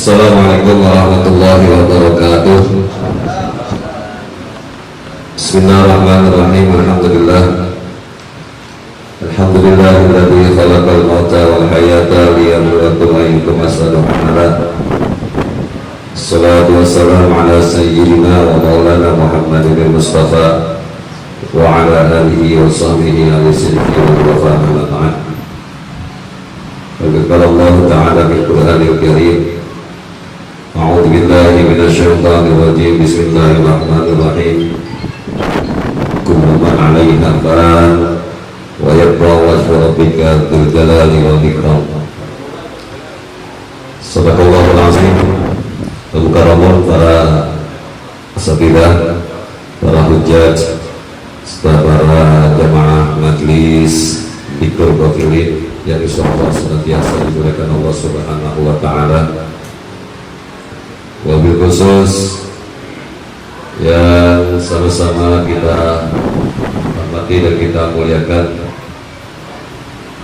Assalamualaikum warahmatullahi wabarakatuh. Bismillahirrahmanirrahim. Alhamdulillahilladzi khalaqal mauta wal hayata liyabluwakum ayyukum ahsanu amala. Assalatu wassalamu ala sayyidina wa maulana Muhammadin Mustafa wa ala alihi wa sahbihi al-sidqi wal wafa amma ba'd. Qala Allah ta'ala fil Qur'anil Karim, a'udzu billahi minasyaitonir rajim. Bismillahirrahmanirrahim. Kullu man 'alaiha fan wa yabqa wajhu rabbika dzul jalali wal ikram. Sadaqallahul azim. Al-Karamun, para asatidzah, para hujjaj, serta para jamaah majlis Diktur Ghafilin yang insyaallah senantiasa dimuliakan Allah Subhanahu wa taala. Wabil khusus yang sama-sama kita hormati dan kita muliakan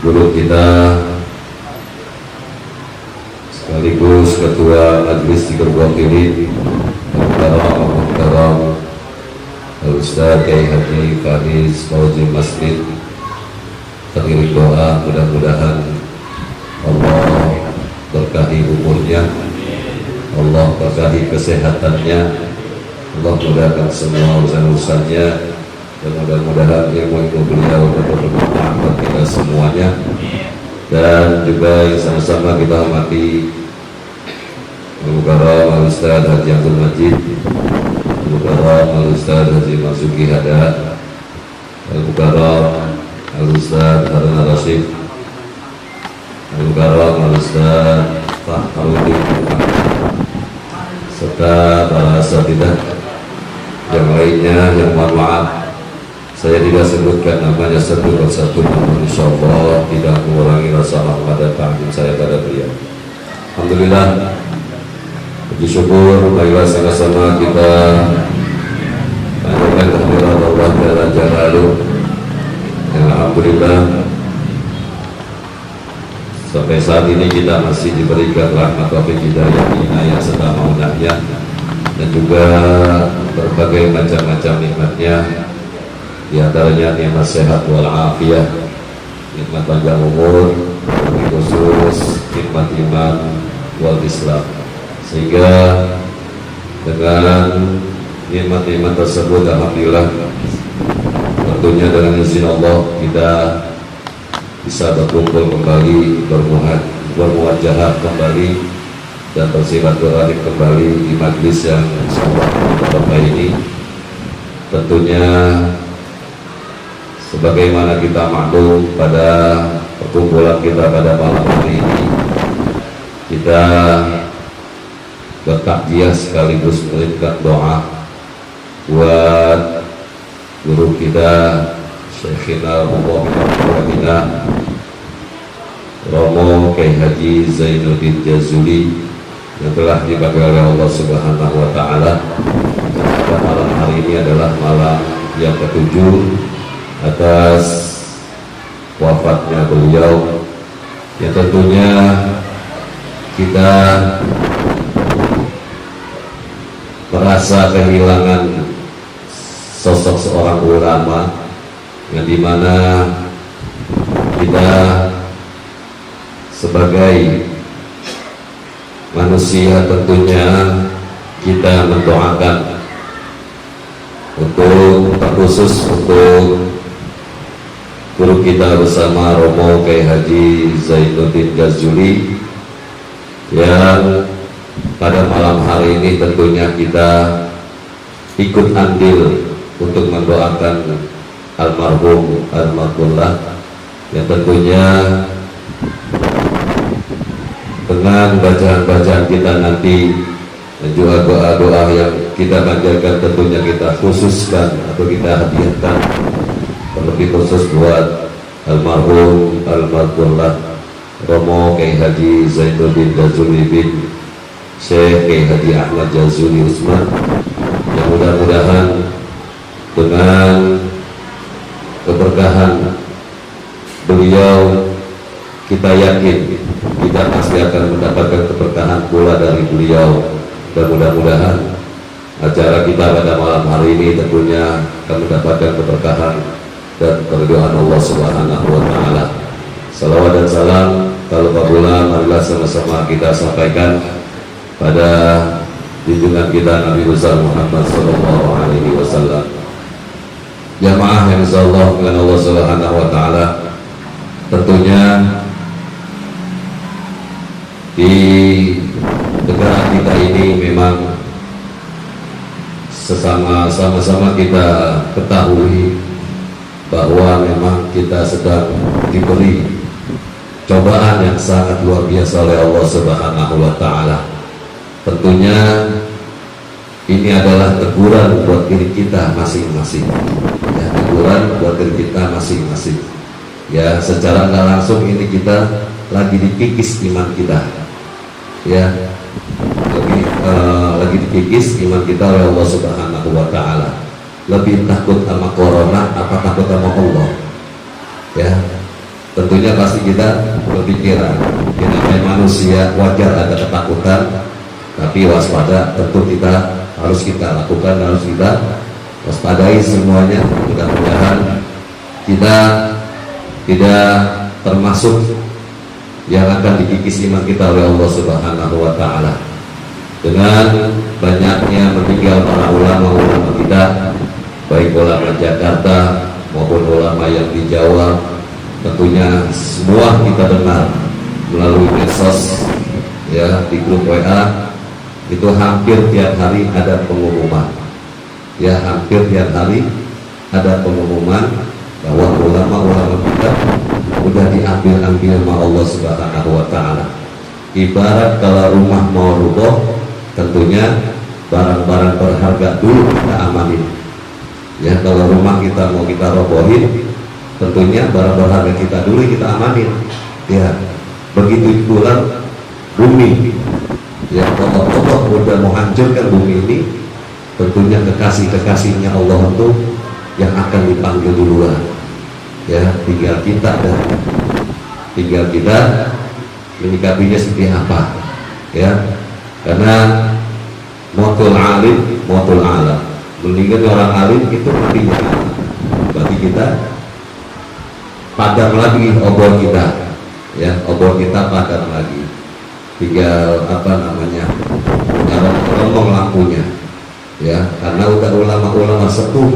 guru kita sekaligus ketua Majelis Diktur Ghafilin Al-Muhtaram Al-Ustaz Kiai Haji Faiz Fauzi Masjid. Terakhir doa, mudah-mudahan Allah berkahi umurnya, Allah berkahi kesehatannya, Allah mudahkan semua urusan-urusannya, dan mudah-mudahan ilmu beliau dapat bermanfaat bagi kita semuanya. Dan juga yang sama-sama kita hormati Al-Mukarram Al-Ustaz Haji Abdul Majid, Al-Mukarram Al-Ustaz Haji Masuki Hada, Al-Mukarram Al-Ustaz Harun Ar-Rasyid, Al-Mukarram Al-Ustaz Fahruddin, serta para asatidzah yang lainnya yang mohon maaf saya tidak sebutkan namanya satu persatu, namun insyaallah tidak mengurangi rasa rahmat dan takdim saya pada beliau. Alhamdulillah, puji syukur marilah sama-sama kita panjatkan kehadirat Allah Jalla Jalaluhu. Alhamdulillah, sampai saat ini kita masih diberikan rahmat taufik hidayah, inayah serta maunahnya, dan juga berbagai macam-macam nikmatnya, di antaranya nikmat sehat wal afiyah, nikmat panjang umur, khusus nikmat iman wal Islam. Sehingga dengan nikmat-nikmat tersebut alhamdulillah, tentunya dengan izin Allah kita bisa berkumpul kembali, bermuajahah kembali, dan bersilaturahim kembali di majlis yang insyaallah kita ini. Tentunya sebagaimana kita maklum pada perkumpulan kita pada malam hari ini, kita bertakziah sekaligus mengirimkan doa buat guru kita Syekhina Muhammad Romo Kiai Haji Zainuddin Jazuli yang telah dipanggil oleh Allah Subhanahu wa taala. Pada malam hari ini adalah malam yang ketujuh atas wafatnya beliau, yang tentunya kita merasa kehilangan sosok seorang ulama yang dimana kita sebagai manusia tentunya kita mendoakan untuk terkhusus untuk guru kita bersama Romo Kiai Haji Zainuddin Jazuli yang pada malam hari ini tentunya kita ikut andil untuk mendoakan almarhum almarhumlah, yang tentunya dengan bacaan-bacaan kita nanti dan juga doa-doa yang kita panjatkan tentunya kita khususkan atau kita hadiahkan terlebih khusus buat almarhum almarhumlah Romo Kiai Haji Zainuddin Jazuli bin Syekh Kiai Haji Ahmad Jazuli Utsman, yang mudah-mudahan dengan keberkahan beliau kita yakin kita pasti akan mendapatkan keberkahan pula dari beliau. Dan mudah-mudahan acara kita pada malam hari ini tentunya akan mendapatkan keberkahan dan keridhaan Allah Subhanahu wa Ta'ala. Salawat dan salam kalau kabulah marilah sama-sama kita sampaikan pada junjungan kita Nabi besar Muhammad sallallahu alaihi wasallam. Jamaah yang insyaallah dengan Allah Subhanahu wa Ta'ala, tentunya di negara kita ini memang sama-sama kita ketahui bahwa memang kita sedang diberi cobaan yang sangat luar biasa oleh Allah Subhanahu wa Ta'ala. Tentunya ini adalah teguran buat diri kita masing-masing, ya, teguran buat diri kita masing-masing, ya. Secara nggak langsung ini kita lagi dikikis iman kita, ya, lagi dikikis iman kita oleh Allah Subhanahu wa Ta'ala. Lebih takut sama corona apa takut sama Allah, ya. Tentunya pasti kita berpikiran, kita namanya manusia wajar ada ketakutan, tapi waspada tentu harus kita lakukan, harus kita waspadai semuanya. Mudah-mudahan kita tidak termasuk yang akan dikikis iman kita oleh Allah Subhanahu wa Ta'ala. Dengan banyaknya meninggal para ulama-ulama kita, baik ulama Jakarta maupun ulama yang di Jawa, tentunya semua kita dengar melalui medsos, ya, di grup WA itu hampir tiap hari ada pengumuman, ya, hampir tiap hari ada pengumuman bahwa ulama-ulama kita udah diambil sama Allah Subhanahu wa Ta'ala. Ibarat kalau rumah mau rubuh, tentunya barang-barang berharga dulu kita amanin, ya. Kalau rumah kita mau kita robohin, tentunya barang berharga kita dulu kita amanin, ya. Begitu pula bumi, ya. Kalau Allah udah mau hancurkan bumi ini, tentunya kekasih-kekasihnya Allah itu yang akan dipanggil duluan, ya. Tinggal kita menyikapinya seperti apa, ya. Karena mautul alim mautul alam, meninggalnya orang alim itu matinya alam. Bagi kita padam lagi obor kita, ya, obor kita padam lagi, tinggal ngomong lampunya, ya. Karena udah ulama-ulama sepuh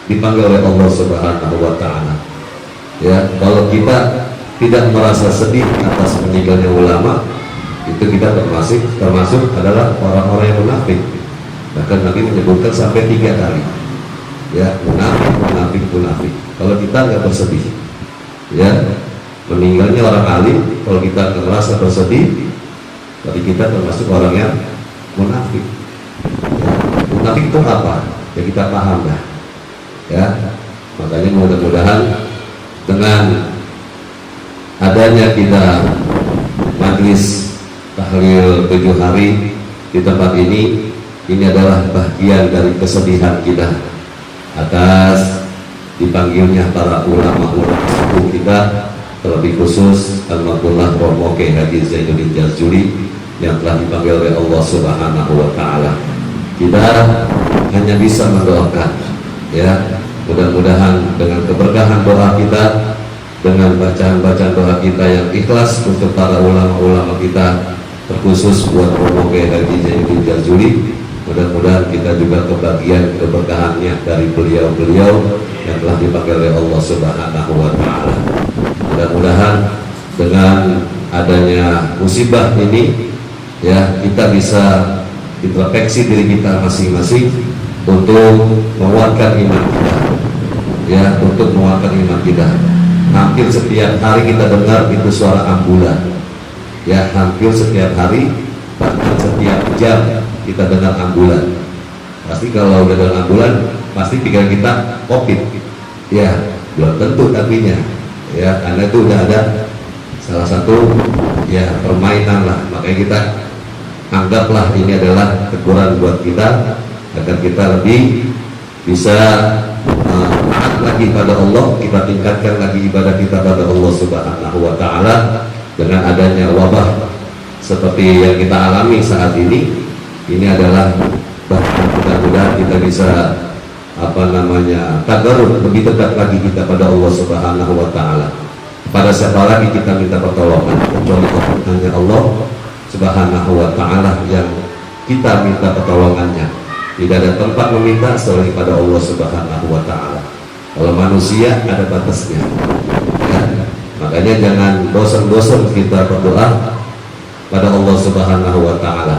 dipanggil oleh Allah Subhanahu wa Ta'ala, ya. Kalau kita tidak merasa sedih atas meninggalnya ulama, itu kita termasuk adalah orang-orang yang munafik. Bahkan Nabi menyebutkan sampai 3 kali, ya, munafik. Kalau kita nggak bersedih, ya, meninggalnya orang alim, kalau kita nggak merasa bersedih, berarti kita termasuk orang yang munafik, ya. Munafik itu apa? Ya kita paham dah, ya. Makanya mudah-mudahan dengan adanya kita majlis tahlil 7 hari di tempat ini adalah bagian dari kesedihan kita atas dipanggilnya para ulama-ulama sepuh kita, terlebih khusus almarhumah Romo Kiai Haji Zainuddin Jazuli yang telah dipanggil oleh Allah Subhanahu wa Ta'ala. Kita hanya bisa mendoakan, ya, mudah-mudahan dengan keberkahan doa kita, dengan bacaan-bacaan doa kita yang ikhlas untuk para ulama-ulama kita, terkhusus buat Romo Kiai Haji Zainuddin Jazuli, mudah-mudahan kita juga kebagian keberkahannya dari beliau-beliau yang telah dipanggil oleh Allah Subhanahu wa Ta'ala. Mudah-mudahan dengan adanya musibah ini, ya, kita bisa introspeksi diri kita masing-masing untuk menguatkan iman kita, ya, untuk menguatkan iman kita. Hampir setiap hari kita dengar itu suara ambulan, ya, hampir setiap hari, bahkan setiap jam kita dengar ambulan. Pasti kalau udah dengar ambulan, pasti pikiran kita COVID, ya, belum tentu tapinya, ya, karena itu udah ada salah satu, ya, permainan lah. Makanya kita anggaplah ini adalah teguran buat kita agar kita lebih bisa taat lagi pada Allah, kita tingkatkan lagi ibadah kita pada Allah Subhanahu wa Ta'ala, dengan adanya wabah seperti yang kita alami saat ini adalah bahkan mudah-mudahan kita bisa tagarrub, lebih dekat lagi kita pada Allah Subhanahu wa Ta'ala. Pada siapa lagi kita minta pertolongan kecuali hanya Allah Subhanahu wa Ta'ala yang kita minta pertolongannya. Tidak ada tempat meminta selain pada Allah Subhanahu wa Ta'ala. Kalau manusia ada batasnya ya. Makanya jangan bosan-bosan kita berdoa pada Allah Subhanahu wa Ta'ala.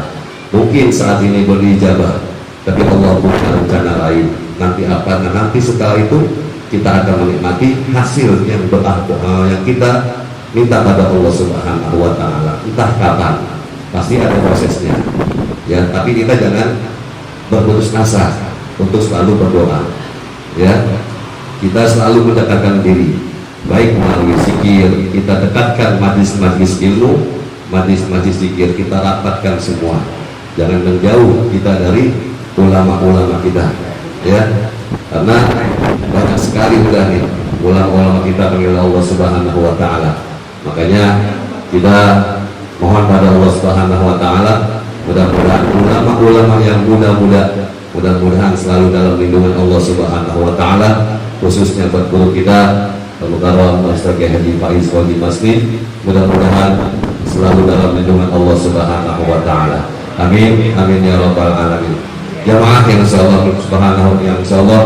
Mungkin saat ini berijabah, tapi Allah punya rencana lain. Nanti apa? Nanti setelah itu kita akan menikmati hasil yang yang kita minta pada Allah Subhanahu wa Ta'ala. Entah kapan, pasti ada prosesnya ya. Tapi kita jangan berputus asa untuk selalu berdoa ya. Kita selalu mendekatkan diri, baik melalui zikir, kita dekatkan majlis-majlis ilmu, majlis-majlis zikir, kita rapatkan semua. Jangan menjauh kita dari ulama-ulama kita ya, karena banyak sekali udah nih ulama-ulama kita panggil Allah Subhanahu wa Ta'ala. Makanya kita mohon pada Allah Subhanahu wa Ta'ala, mudah-mudahan ulama-ulama yang mudah-mudahan selalu dalam lindungan Allah Subhanahu wa Ta'ala, khususnya buat guru kita Al-Mukarram Ustaz Haji Faiz Wajib Masni, mudah-mudahan selalu dalam lindungan Allah Subhanahu wa Ta'ala. Amin, amin ya rabbal alamin. Jamaah yang insyaallah subhanahu yang insyaallah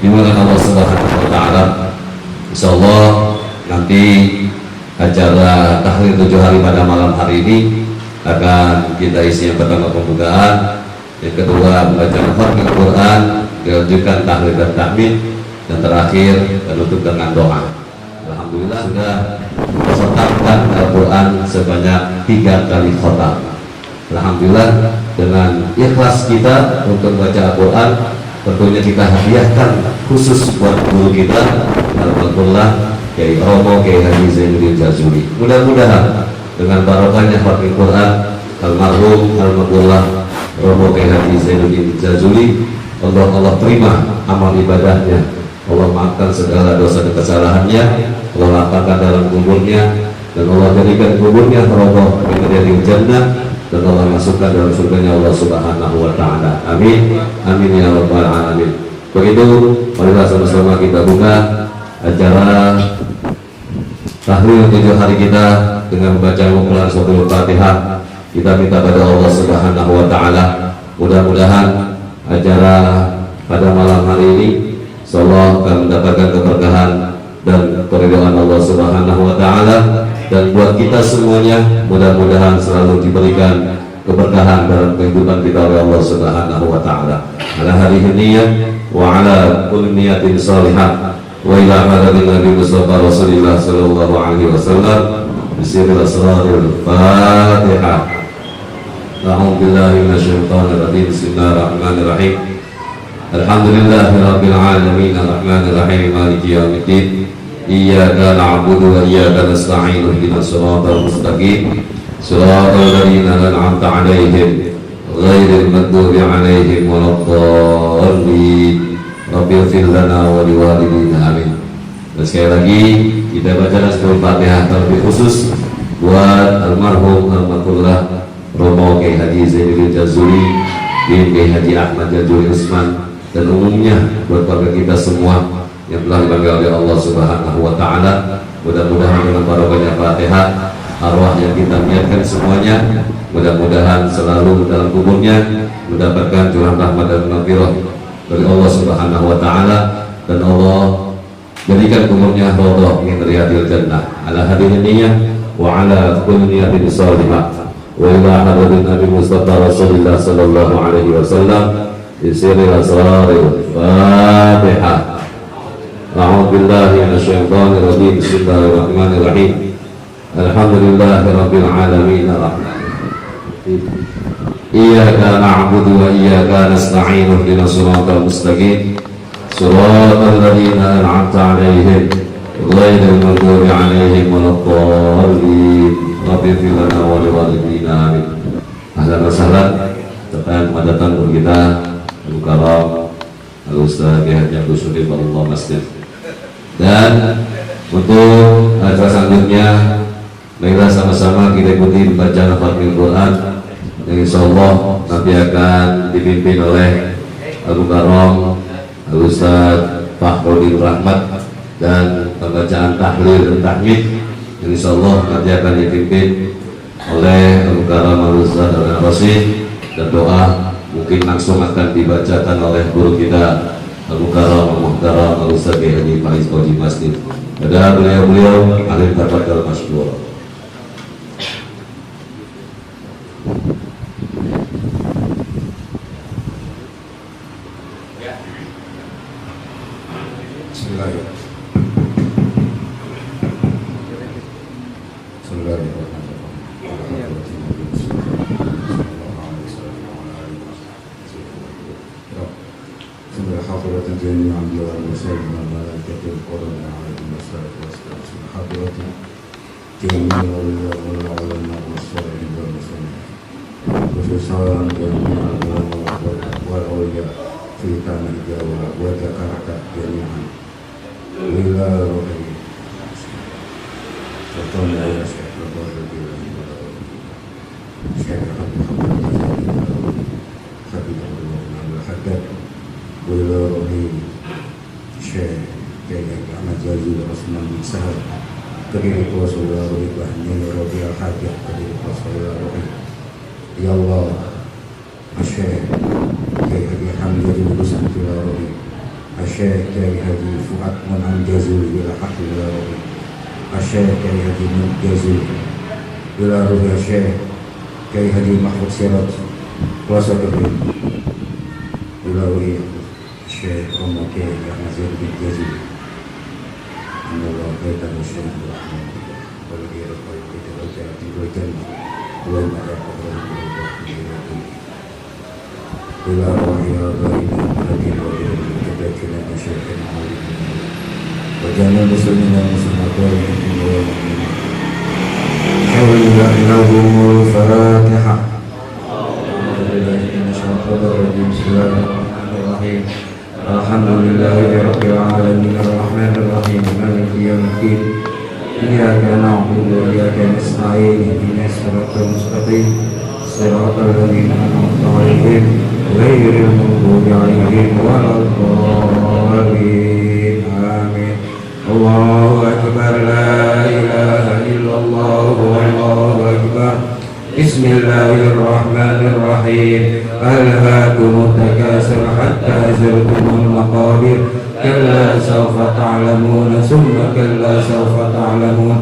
dimana Allah Subhanahu wa Ta'ala, insyaallah nanti acara tahlir 7 hari pada malam hari ini akan kita isi yang pertama pembukaan, yang kedua pembacaan Al Quran, dilanjutkan tahlir dan tahmid, dan terakhir penutup dengan doa. Alhamdulillah sudah khotamkan Al-Quran sebanyak 3 kali khotam. Alhamdulillah, dengan ikhlas kita untuk baca Al-Quran, tentunya kita hadiahkan khusus buat guru kita Alhamdulillah Kiai Romo Kiai Haji Zainuddin Jazuli. Mudah-mudahan dengan barokahnya Al Quran almarhum Alhamdulillah Romo Kiai Haji Zainuddin Jazuli, Allah terima amal ibadahnya, Allah maafkan segala dosa dan kesalahannya, Allah lapangkan dalam kuburnya, dan Allah jadikan kuburnya roboh menjadi jannah, dan Allah masukkan dalam surganya Allah Subhanahu wa Ta'ala. Amin, amin ya rabbal alamin. Begitu, marilah sama-sama kita buka acara tahlil 7 hari kita dengan membaca kumpulan suratul Fatihah. Kita minta pada Allah Subhanahu wa Ta'ala, mudah-mudahan acara pada malam hari ini insyaallah akan mendapatkan keberkahan dan keridhaan Allah Subhanahu wa Ta'ala. Dan buat kita semuanya, mudah-mudahan selalu diberikan keberkahan dalam kehidupan kita oleh Allah Subhanahu wa Ta'ala. Ala hadhihi niyyah wa ala kulli niyatin salihah wa ila hadarin Nabi Mustafa Rasulullah sallallahu alaihi wasallam bisiril asraril Fatihah. A'udzu billahi minasyaitonir rajim. Bismillahirrahmanirrahim. Alhamdulillahirabbil alamin arrahmanir rahim maliki yaumiddin. Iyyaka na'budu wa iyyaka nasta'in ihdinas siratal mustaqim siratal ladzina an'amta 'alaihim ghairil maghdubi 'alaihim waladdallin. Rabbighfir lana wa liwalidina amin. Dan sekali lagi kita baca suratul Fatihah terlebih khusus buat almarhum almarhumah Romo Kiai Haji Zainuddin Jazuli bin Kiai Haji Ahmad Jazuli Usman, dan umumnya buat keluarga kita semua yang telah dipanggil oleh Allah Subhanahu wa Ta'ala. Mudah-mudahan dengan barokahnya Fatihah, arwah yang kita niatkan semuanya mudah-mudahan selalu dalam kuburnya mendapatkan curahan rahmat dan maghfirah dari Allah Subhanahu wa Ta'ala, dan Allah jadikan kuburnya raudhah min riyadil jannah. Ala hadhihi niyyah wa ala kulli niyatin shalihah wa ila hadratin Nabi Mustafa Rasulullah sallallahu alaihi wasallam bisiril asraril Fatihah. A'udzu billahi minasyaitonir rajim. Bismillahirrahmanirrahim. Alhamdulillahirabbil alamin arrahmanirrahim. Iyyaka na'budu wa iyyaka nasta'in ihdinas siratal mustaqim siratal ladzina an'amta 'alaihim ghairil maghdubi 'alaihim waladdallin. Rabbighfir lana wa liwalidina amin. Ahlan wa sahlan. Tekan datang guru kita Al-Mukarram Al-Ustaz Haji Abdul Sudin Allah Masjid. Dan untuk acara selanjutnya Marilah sama-sama kita ikuti bacaan Fathul Quran yang insyaallah nanti akan dipimpin oleh Abu Karom Al-Ustaz Fakhrudin Rahmat, dan pembacaan tahlil dan tahmid yang insyaallah nanti akan dipimpin oleh Abu Karom Al-Ustaz Al-Rasyid, dan doa mungkin langsung akan dibacakan oleh guru kita Abu Karom Al-Muhtaram Al-Ustaz Haji Faiz Koji Masjid. Ada beliau-beliau alim tafadhal masykur. Ya Allah, Asyik Kiai Haji Hamzah Rasulullah, Asyik Kiai Haji Fuad Manan Jazul bila Haqil Rabi, Asyik Kiai Haji Jazul bila Rabi, Asyik Kiai Haji Mahfud Sirat Kuasa Kebir bila Rabi, Asyik Romo Kiai Nazir bin Jazul Allah Kaitan Asyik Rahman Walagi Rabai Kita Raja Tibuitan Wa Ma'adah bila Rabi Rabai Hadi Rabi Kita Kina Asyik Rahman Wajana Muslimin dan Muslimat Alhamdulillahirrahmanirrahim Al-Fatihah Bismillahirrahmanirrahim Alhamdulillahirabbil alamin arrahmanirrahim maliki yaumiddin iyyaka na'budu wa iyyaka nasta'in ihdinas siratal mustaqim siratal ladzina an'amta 'alaihim ghairil maghdubi 'alaihim waladdallin amin. Allahu akbar, la ilaha illallah, wallahu akbar. Bismillahirrahmanirrahim. Alhaakumut takasur hatta zurtumul maqabir. Kalla sawfa ta'lamun, summa kalla sawfa ta'lamun.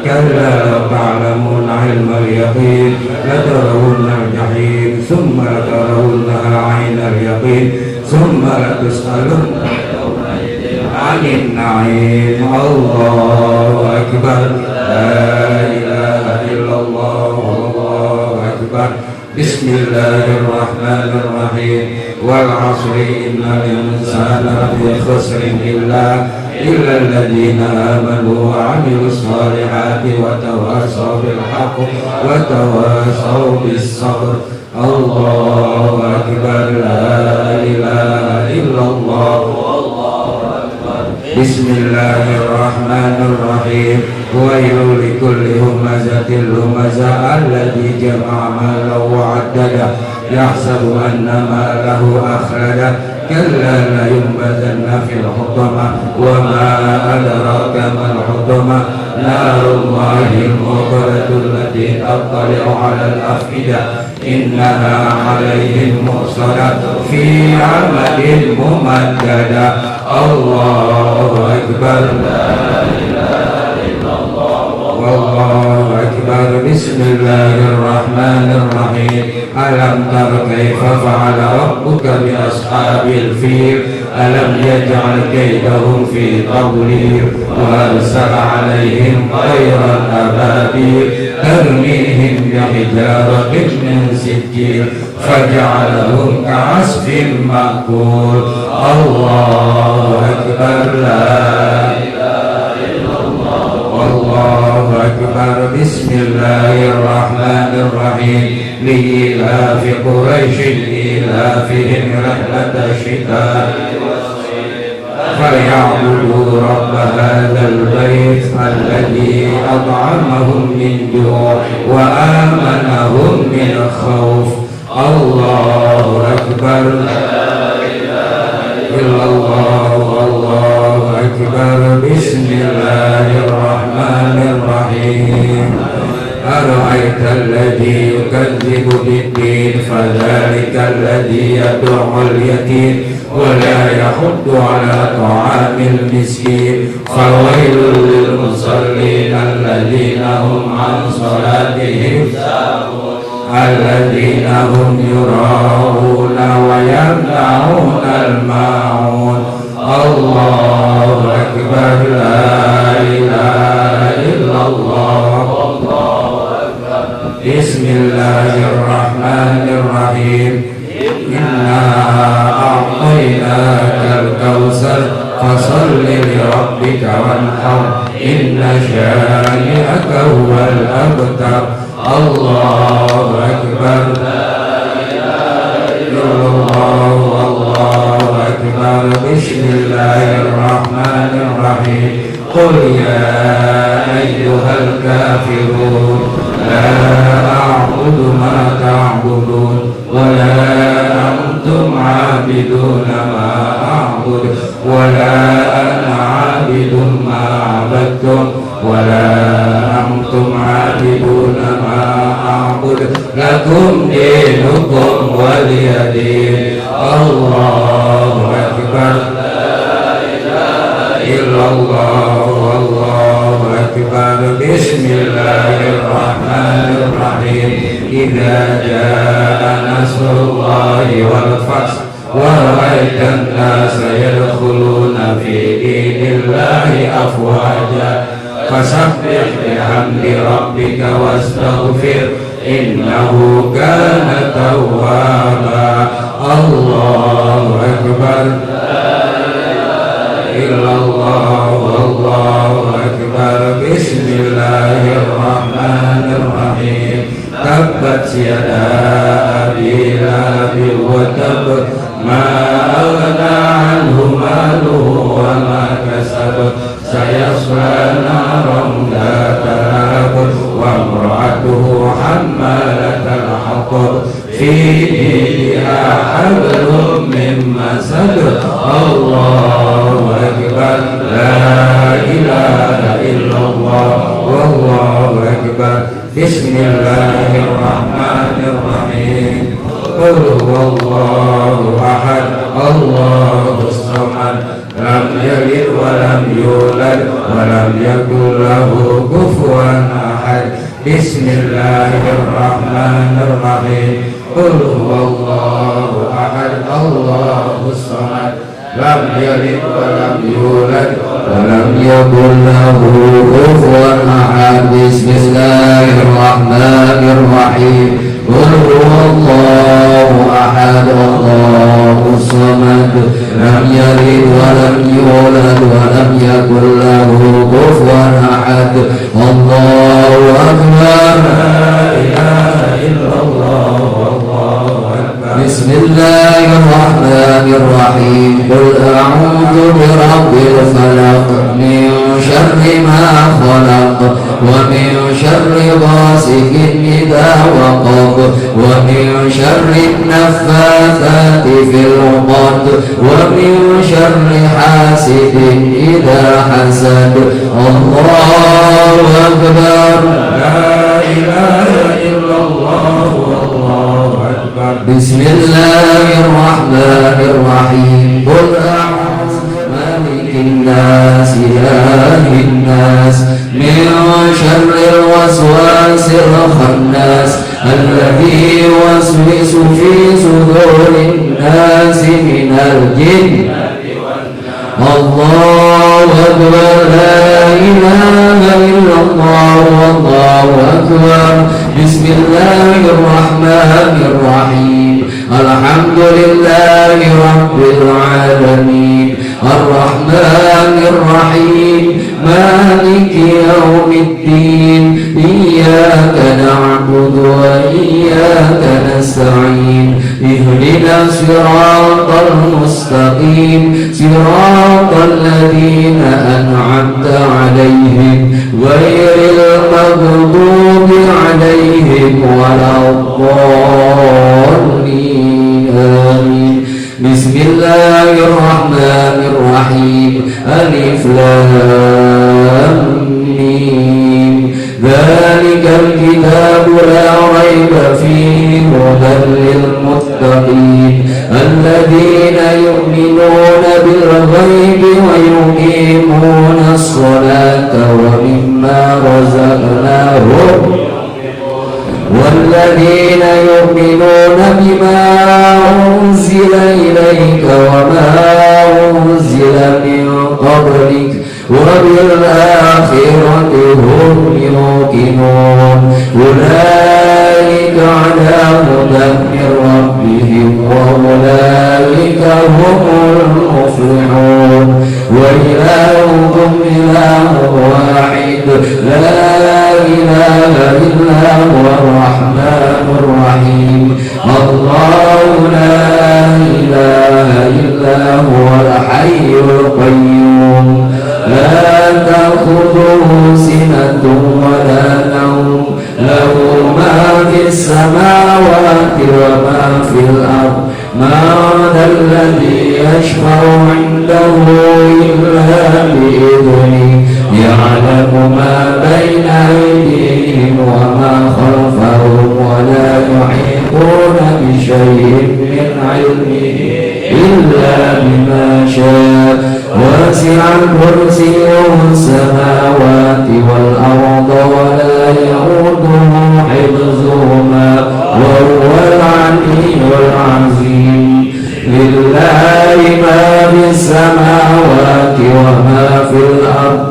Kalla law ta'lamun 'ilmal yaqin, latarawunnal jahim, summa latarawunnaha 'ainal yaqin, summa latus'alunna yawma idzin 'anil na'im. Allahu akbar, la ilaha illallah, wallahu akbar. Bismillahirrahmanirrahim. Wal 'asri innal insana lafi khusrin illa alladziina aamanu wa 'amilus shalihati wa tawassaw bil haqqi wa tawassaw bis sabr. Allahu akbar, la ilaha illallah, wallahu akbar. Bismillahirrahmanirrahim. Wailul likulli humazatil lumazah alladzi jama'a malan wa 'addada yahsabu anna malahu akhlada kalla la yunbazanna fil hutama wa ma adraka mal hutama narullahil muqadatul lati tattali'u 'alal afida innaha 'alaihim mu'sadat fi 'amalin mumaddada. Allahu akbar, la ilaha illallah, wallahu akbar. Bismillahirrahmanirrahim. Alam tara kaifa fa'ala rabbuka bi ashabil fil alam yaj'al kaydahum fi tadlil wa arsala 'alaihim tayran ababil tarmihim bi hijaratin min sijil faj'alahum ka'asfin ma'kul. Allahu akbar, la ilaha illallah, wallahu akbar. Bismillahirrahmanirrahim. Li'ilafi Quraisyin ilafihim rihlata syita'i was-sayf فليعبدوا رب هذا البيت الذي أطعمهم من جوع وآمنهم من خوف. الله أكبر. لا إله إلا الله. الله أكبر. بسم الله الرحمن الرحيم. أرأيت الذي يكذب بالدين فذلك الذي يدعو اليتيم ولا يحض على طعام المسكين. فويل للمصلين الذين هم عن صلاتهم ساهون الذين هم يراءون ويمنعون الماعون. الله أكبر. لا إله إلا الله. بسم الله الرحمن الرحيم. إنا أعطيناك الكوثر فصل لربك وانحر إن شانئك هو الأبتر. الله أكبر. لا إله إلا الله. الله أكبر. بسم الله الرحمن الرحيم. قل يا أيها الكافرون لا أعبد ما تعبدون ولا أنتم عابدون ما أعبد ولا أنا عابد ما عبدتم ولا أنتم عابدون ما أعبد لكم دينكم ولي دين. الله أكبر. لا إله إلا الله. الله أكبر. بسم الله الرحمن الرحيم. إذا جاء نصر الله والفتح ورأيت الناس يدخلون في دين الله أفواجا فسبح بحمد ربك واستغفر إنه كان توابا. الله أكبر. لا إله إلا الله. الله أكبر. بسم الله الرحمن الرحيم. تبت يدا أبي لهب وتب ما أغنى عنه ماله وما كسب سيصلى نارا ذات لهب وامرأته حمالة الحطب في جيدها حبل من مسد. الله أكبر. لا إله إلا الله. والله أكبر. بسم الله الرحمن الرحيم. قل هو الله أحد الله الصمد لم يلد ولم يولد ولم يكن له كفوا أحد. بسم الله الرحمن الرحيم. قل هو الله أحد الله الصمد لم يلد ولم يولد ولم يكن له كفوا أحد. بسم الله الرحمن الرحيم. قل هو الله أحد الله الصمد لم يلد ولم يولد ولم يكن له كفوا أحد. الله أكبر. لا إله إلا الله. الله أكبر. بسم الله الرحمن الرحيم. قل أعوذ برب الفلق من شر ما خلق ومن شر غاسق إذا وقب ومن شر النفاثات في العقد ومن شر حاسد إذا حسد. الله أكبر. لا إله إلا الله. الله أكبر. بسم الله الرحمن الرحيم. قل أعوذ بملك الناس إله الناس من شر الوسواس الخناس الذي يوسوس في صدور الناس من الجن. الله أكبر. لا إله إلا الله. والله أكبر. بسم الله الرحمن الرحيم. الحمد لله رب العالمين الرحمن الرحيم مالك يوم الدين إياك نعبد وإياك نستعين اهدنا الصراط المستقيم صراط الذين أنعمت عليهم غير المغضوب عليهم ولا الضالين آمين. بسم الله الرحمن الرحيم ألف لام ميم ذلك الكتاب لا ريب فيه هدى للمتقين الذين يؤمنون بالغيب ويقيمون الصلاة ومما رزقناهم والذين يؤمنون بما أنزل إليك وما أنزل من قبلك وبالآخرة هم يوقنون أولئك على هدى من ربهم وأولئك هم المفلحون وإلهكم إله واحد لا إله إلا هو الرحمن الرحيم الله لا إله إلا هو الحي القيوم لا تأخذه سنة ولا نوم له ما في السماوات وما في الأرض ما ذا الذي يشفع عنده إلا بإذنه يعلم ما بين أيديهم وما خلفهم ولا يحيطون بشيء من علمه إلا بما شاء وسع كرسيه السماوات والأرض ولا يؤوده حفظهما وهو العلي العظيم لله ما في السماوات وما في الأرض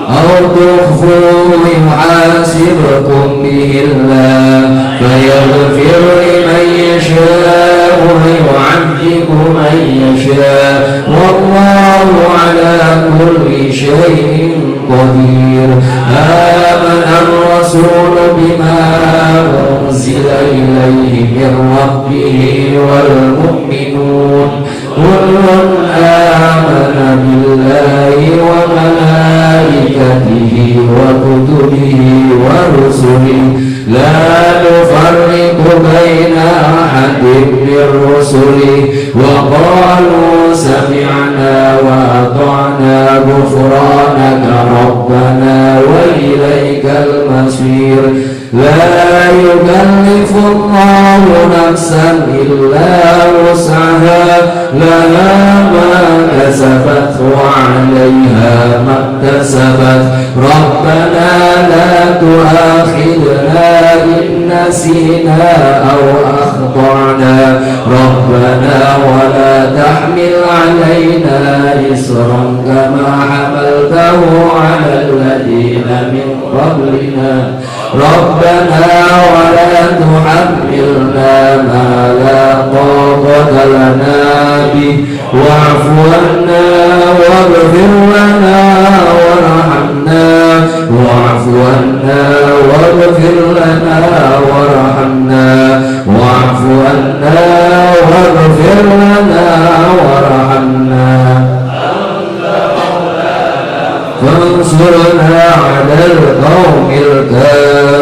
أو تخفوه يحاسبكم به الله فيغفر لمن يشاء ويعذب من يشاء والله على كل شيء قدير آمن الرسول بما أنزل إليه من ربه والمؤمنون كل آمن بالله وملائكته وكتبه ورسله لا نفرق بين أحد من رسله وقالوا سمعنا وأطعنا غفرانك ربنا وإليك المصير لا يكلف الله نفسا إلا وسعها لها ما كسبت وعليها ما اكتسبت ربنا لا تؤاخذنا إن نسينا أو أخطأنا ربنا ولا تحمل علينا إصرا كما حملته على الذين من قبلنا ربنا ولا تحملنا ما لا طاقة لنا به واعف عنا واغفر لنا وارحمنا واعف عنا واغفر لنا وارحمنا واعف عنا واغفر لنا وارحمنا فانصرنا على القوم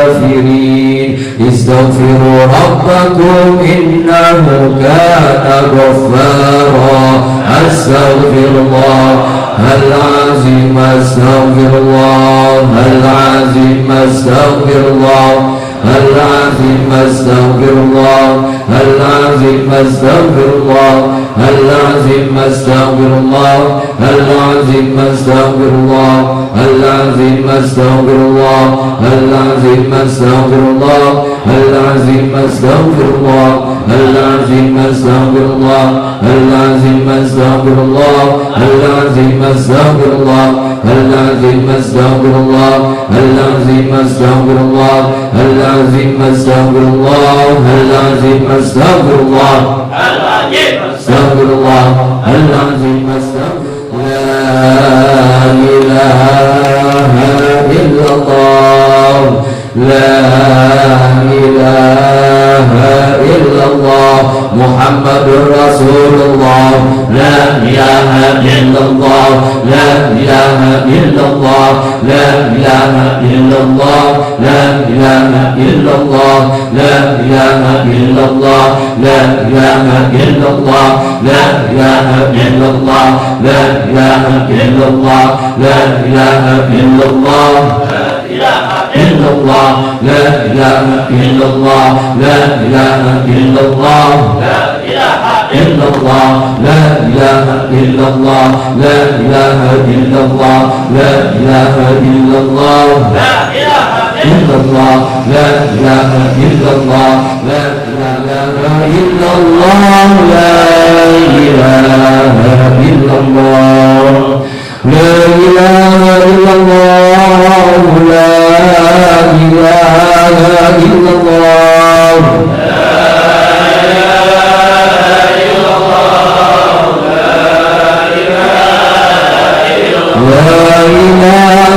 الكافرين استغفروا ربكم إنه كان غفارا أستغفر الله العظيم أستغفر الله العظيم أستغفر الله العظيم أستغفر الله العظيم أستغفر الله العظيم أستغفر الله العظيم أستغفر الله العظيم أستغفر الله العظيم أستغفر الله العظيم أستغفر الله العظيم أستغفر الله العظيم أستغفر الله العظيم أستغفر الله العظيم استغفر الله العظيم استغفر الله العظيم استغفر الله العظيم استغفر الله استغفر الله العظيم استغفر لا إله إلا الله لا إله إلا الله محمد رسول الله لا إله إلا الله لا إله إلا الله لا إله إلا الله لا إله إلا الله لا إله إلا الله لا إله إلا الله لا إله إلا الله لا إله إلا الله لا إله إلا الله إلا الله لا إله إلا الله لا إله إلا الله لا إله إلا الله لا إله إلا الله لا إله إلا الله لا إله إلا الله لا إله إلا الله لا إله إلا الله لا إله إلا الله لا إله إلا الله لا إله إلا الله لا إله إلا الله لا إله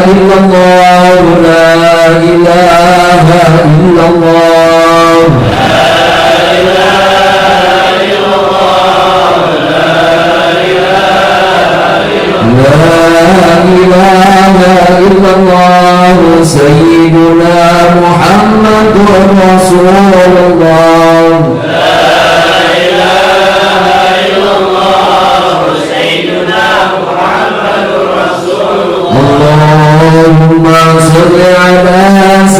إلا الله لا إله إلا الله لا إله إلا الله سيدنا محمد رسول الله لا إله إلا الله سيدنا محمد رسول الله اللهم صل على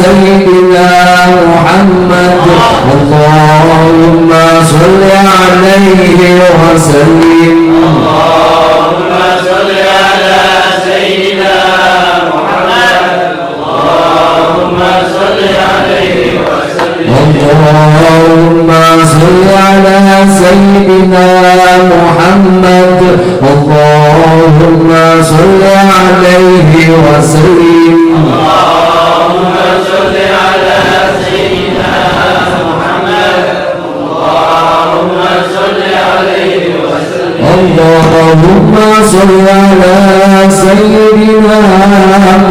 سيدنا محمد اللهم صل عليه وسلم اللهم صل على سيدنا محمد اللهم صل عليه وسلم اللهم صل على سيدنا محمد اللهم صل عليه وسلم اللهم صل على سيدنا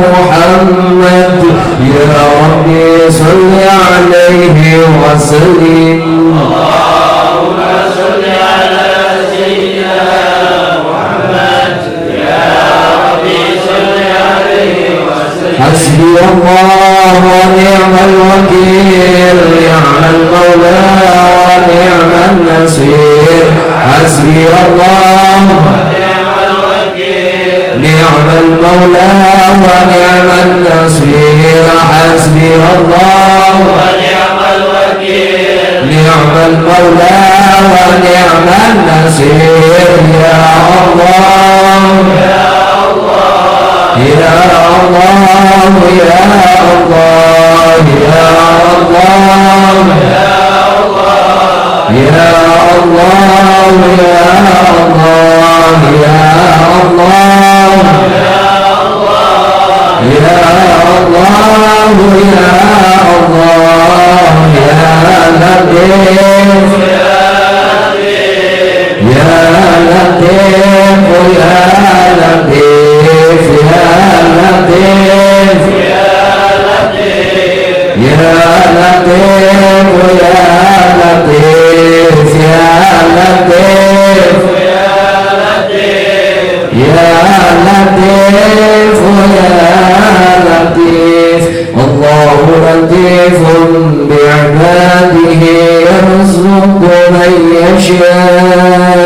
محمد يا ربي صل عليه وسلم اللهم صل على سيدنا محمد يا ربي صل عليه وسلم حسبي الله ونعم الوكيل نعم المولى ونعم النصير حسبي الله نعم المولى ونعم النصير حسبي الله ونعم الوكيل نعم المولى ونعم النصير يا الله يا الله يا الله يا الله يا الله يا الله يا الله يا الله يا الله يا الله يا لطيف يا لطيف يا لطيف يا لطيف يا لطيف يا لطيف يا لطيف يا لطيف يا لطيف الله لطيف بعباده يرزق من يشاء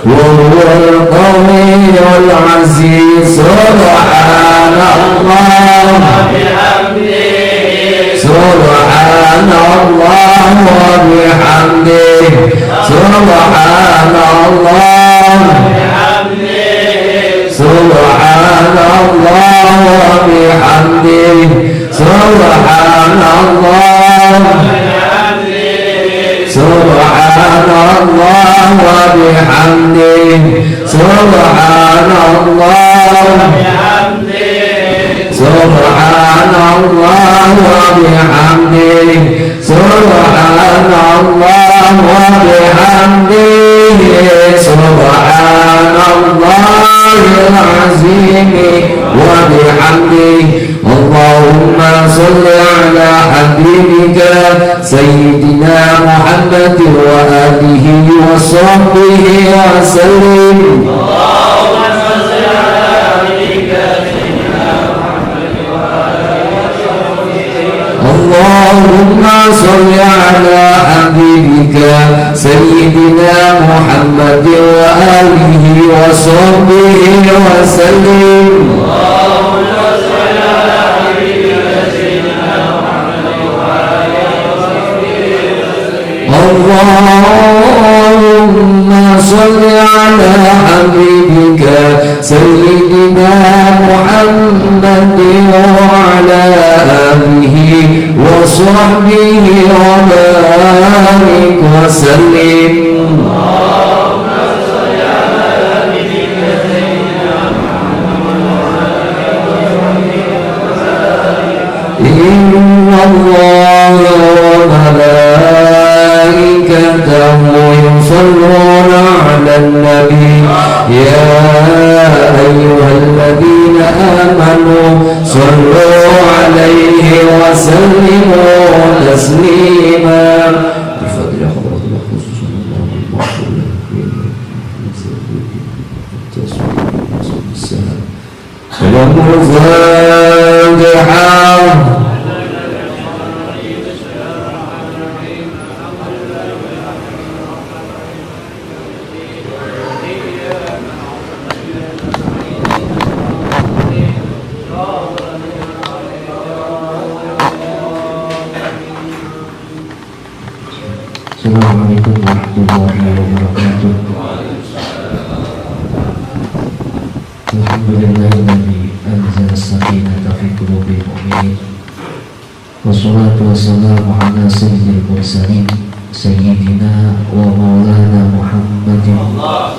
وهو القوي العزيز سبحان الله وبحمده سبحان الله وبحمده سبحان الله سبحان الله وبحمده سبحان الله سبحان الله wa bihamdihi subhanallah subhanallah wa bihamdihi subhanallah wa bihamdihi subhanallahil azim wa bihamdihi Allahumma salli ala habibika sayyidina Muhammad wa alihi wa sahbihi wa sallim Allahumma salli ala habibika sayyidina Muhammad wa alihi wa sahbihi wa sallim Allahumma salli ala habibika sayyidina Muhammad wa ala alihi wa sahbihi wa barik wa sallim Inna Allah wa malaikatahu yusalluna ala nabi ya ayyuhalladhina amanu sallu alaihi wa sallimu taslima bifadli hadratillah khususnya Assalamualaikum warahmatullahi wabarakatuh. Alhamdulillahilladzi anzala as-sakinata fi qulubil mu'minin. Wassalatu wassalamu ala sayyidil mursalin sayyidina wa maulana Muhammadin wa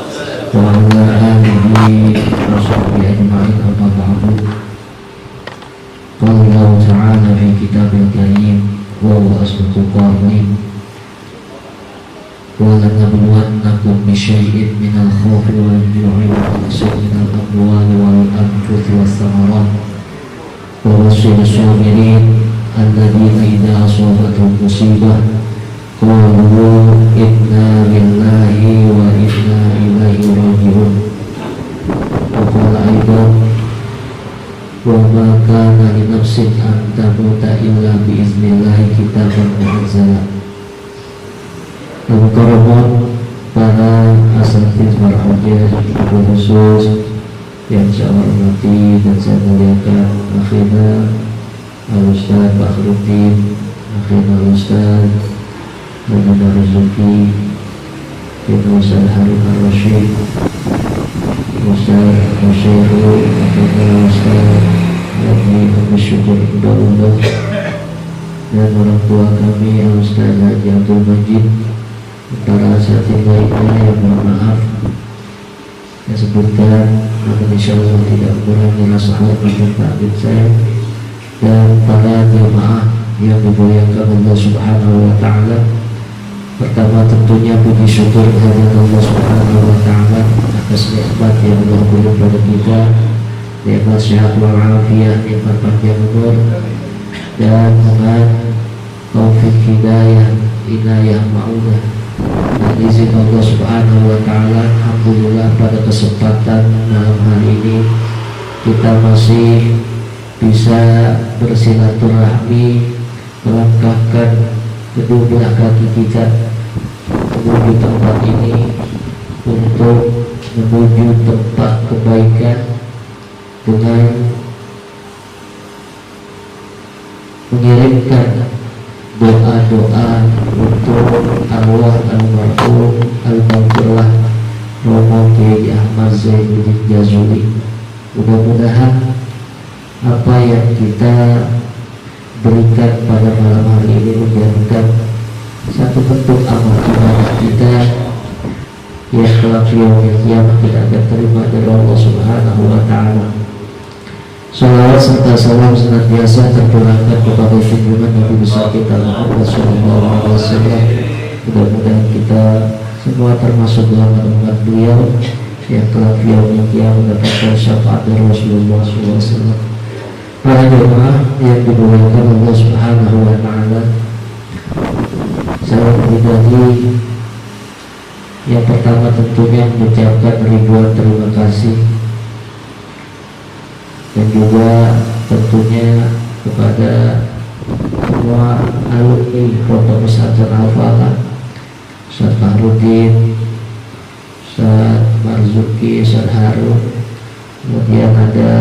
ala alihi wa sahbihi ajma'in amma ba'du. Qala Allah ta'ala fi kitabil karim wa huwa asdaqul qa'ilin وَلَنَبْلُوَنَّكُمْ بِشَيْءٍ مِنَ الْخَوْفِ وَالْجُوعِ وَنَقْصٍ مِنَ الْأَمْوَالِ وَالْأَنفُسِ وَالثَّمَرَاتِ وَبَشِّرِ الصَّابِرِينَ الَّذِينَ إِذَا أَصَابَتْهُم مُّصِيبَةٌ قَالُوا إِنَّا لِلَّهِ وَإِنَّا إِلَيْهِ رَاجِعُونَ وقال أيضا وَمَا كَانَ لِنَفْسٍ أَن تَمُوتَ إِلَّا بِإِذْنِ اللَّهِ كِتَابًا مُّنَزَّلًا. Mukarramun para asatidz marhumah khusus yang saya hormati dan saya muliakan akhirnya Al-Ustaz Fakhruddin, akhirnya Al-Ustaz Muhammad Rezeki, akhirnya Ustaz Harun Ar-Rasyid, Ustaz Masyairu, akhirnya Ustaz Yadni Abis Syukur Indalullah, dan orang tua kami Al-Ustaz Haji Abdul Majid, para asatidz lainnya yang mohon maaf yang sebutkan, namun insyaallah tidak mengurangi rasa hormat dan takdim saya, dan para jemaah yang dimuliakan Allah Subhanahu wa taala. Pertama tentunya puji syukur kehadirat Allah Subhanahu wa taala atas nikmat yang Allah beri pada kita, nikmat sehat walafiat, nikmat panjang umur, dan mohon taufik hidayah, inayah ma'unah dan izin Allah Subhanahu wa taala. Alhamdulillah pada kesempatan malam hari ini kita masih bisa bersilaturahmi, melangkahkan kedua belah kaki kita menuju tempat ini untuk menuju tempat kebaikan dengan mengirimkan doa-doa untuk arwah almarhum al-maghfirlah Romo Kiai Ahmad Zainuddin Jazuli. Mudah-mudahan apa yang kita berikan pada malam hari ini menjadikan satu bentuk amal ibadah kita yang kelak yaumil qiyamah kita akan terima dari Allah Subhanahu wa taala. Salawat serta salam senantiasa tercurahkan kepada junjungan Nabi besar kita Muhammad sallallahu alaihi wasallam. Mudah-mudahan kita semua termasuk golongan beliau yang kelak yaumil qiyamah mendapatkan syafaat dari Rasulullah sallallahu alaihi wasallam. Para jemaah yang dimuliakan Allah Subhanahu wa taala, saya pribadi yang pertama tentunya mengucapkan ribuan terima kasih, dan juga tentunya kepada semua alumni Pondok Pesantren Al-Falah, Ustaz Fahrudin, Ustaz Marzuki, Ustaz Harun, kemudian ada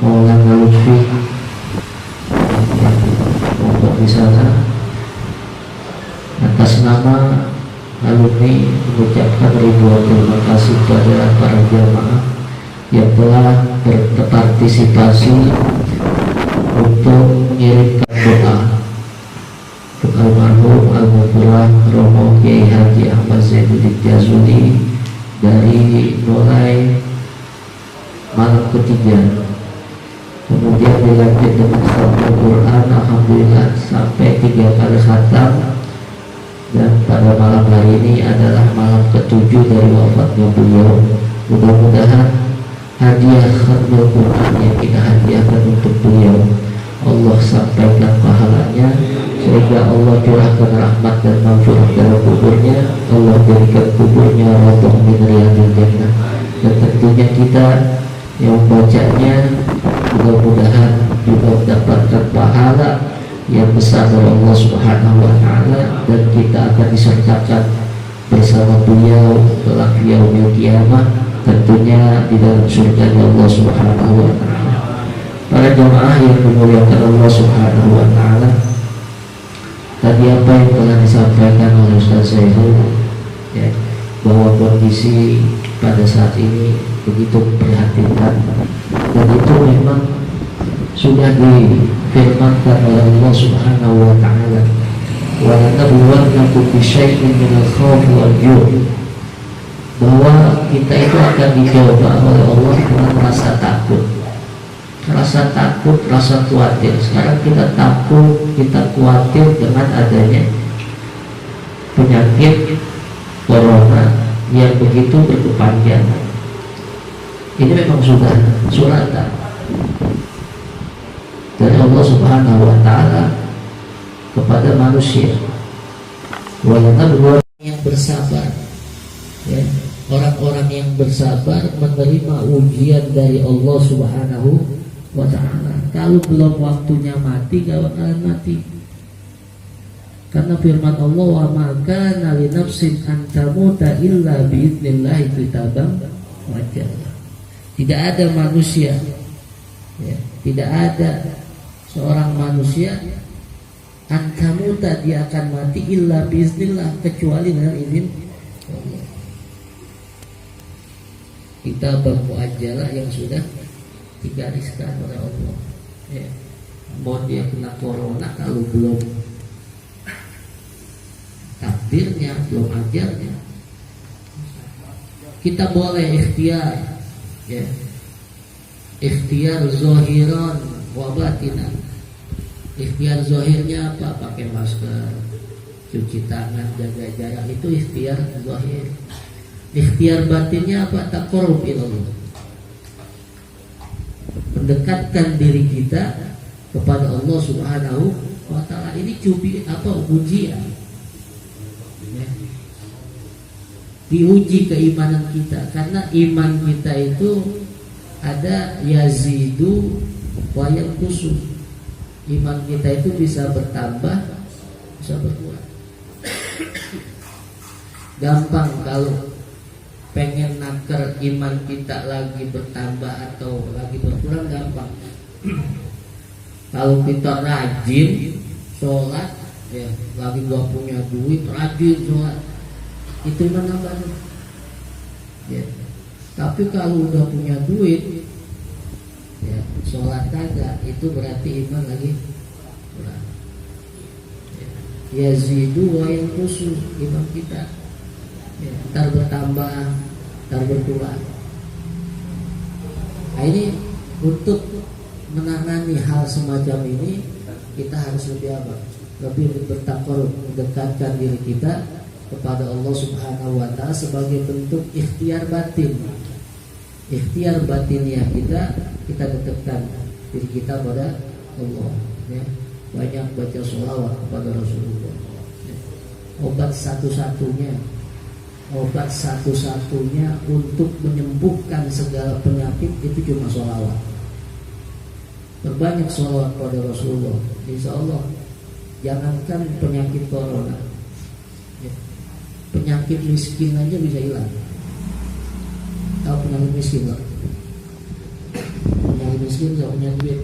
Maulana Lutfi yang pondok di sana. Atas nama alumni mengucapkan ribuan terima kasih kepada para jamaah yang telah berpartisipasi untuk mengirimkan doa untuk almarhum Al-Mufirah Romo Kiai Haji Ahmad Zainuddin Jazuli dari mulai malam ketiga, kemudian dilanjut dengan khatam Quran alhamdulillah sampai 3 kali khatam, dan pada malam hari ini adalah malam ke-7 dari wafatnya beliau. Mudah-mudahan hadiah khatam Quran yang kita hadiahkan untuk beliau Allah sampaikan pahalanya, sehingga Allah curahkan rahmat dan maghfirah dalam kuburnya, Allah jadikan kuburnya radhah min riyadil jannah, dan tentunya kita yang membacanya mudah-mudahan juga mendapatkan pahala yang besar dari Allah Subhanahu wa taala, dan kita akan disertakan bersama beliau kelak yaumil qiyamah, tentunya di dalam surga Allah Subhanahu wa taala. Para jemaah yang dimuliakan Allah Subhanahu wa taala, tadi apa yang telah disampaikan oleh Ustaz Zainul, ya, bahwa kondisi pada saat ini begitu memprihatinkan, dan itu memang sudah difirmankan oleh Allah Subhanahu wa taala, wa lanabluwannakum bisyai'in minal khawfi wal ju', bahwa kita itu akan dicoba oleh Allah dengan rasa takut, rasa khawatir. Sekarang kita takut, kita khawatir dengan adanya penyakit corona yang begitu berkepanjangan. Ini memang sudah suratan dari Allah Subhanahu wa taala kepada manusia. Walau yang bersabar, ya, orang-orang yang bersabar menerima ujian dari Allah Subhanahu wa taala. Kalau belum waktunya mati, gak bakalan mati. Karena firman Allah, wa ma kana li nafsin an tamuta illa bi idznillah kitaban muajjala. Tidak ada manusia, ya, tidak ada seorang manusia antamuta dia akan mati illa biiznillah, kecuali dengan izin Allah. Kita bermuajalah yang sudah digariskan oleh Allah, ya. Mau dia kena corona, kalau belum takdirnya, belum ajalnya, kita boleh ikhtiar, ya, ikhtiar zahiran wa batinan. Ikhtiar zahirnya apa? Pakai masker, cuci tangan, jaga jarak, itu ikhtiar zahir. Ikhtiar batinnya apa? Taqarrub ilallah, mendekatkan diri kita kepada Allah Subhanahu wa taala. Ini ujian, ya. Diuji keimanan kita, karena iman kita itu ada yazidu wa yanqusu. Iman kita itu bisa bertambah, bisa berkurang. Gampang kalau pengen naker iman kita lagi bertambah atau lagi berkurang, gampang. Kalau kita rajin sholat, ya, lagi gak punya duit, rajin sholat, itu iman nambah, ya. Tapi kalau udah punya duit, ya, sholat kagak, itu berarti iman lagi kurang. Yazidu wa yanqusu, iman kita ya, ntar bertambah, ntar berkurang. Nah, ini untuk menangani hal semacam ini kita harus lebih apa? Lebih bertakwa, mendekatkan diri kita kepada Allah Subhanahu wa Ta'ala sebagai bentuk ikhtiar batin. Ikhtiar batinnya kita dekatkan diri kita pada Allah, ya. Banyak baca sholawat kepada Rasulullah, ya. Obat satu-satunya untuk menyembuhkan segala penyakit itu cuma sholawat. Berbanyak sholawat kepada Rasulullah, insya Allah jangankan penyakit corona, ya, penyakit miskin aja bisa hilang. Tahu penyakit miskin nggak? Penyakit miskin nggak punya duit,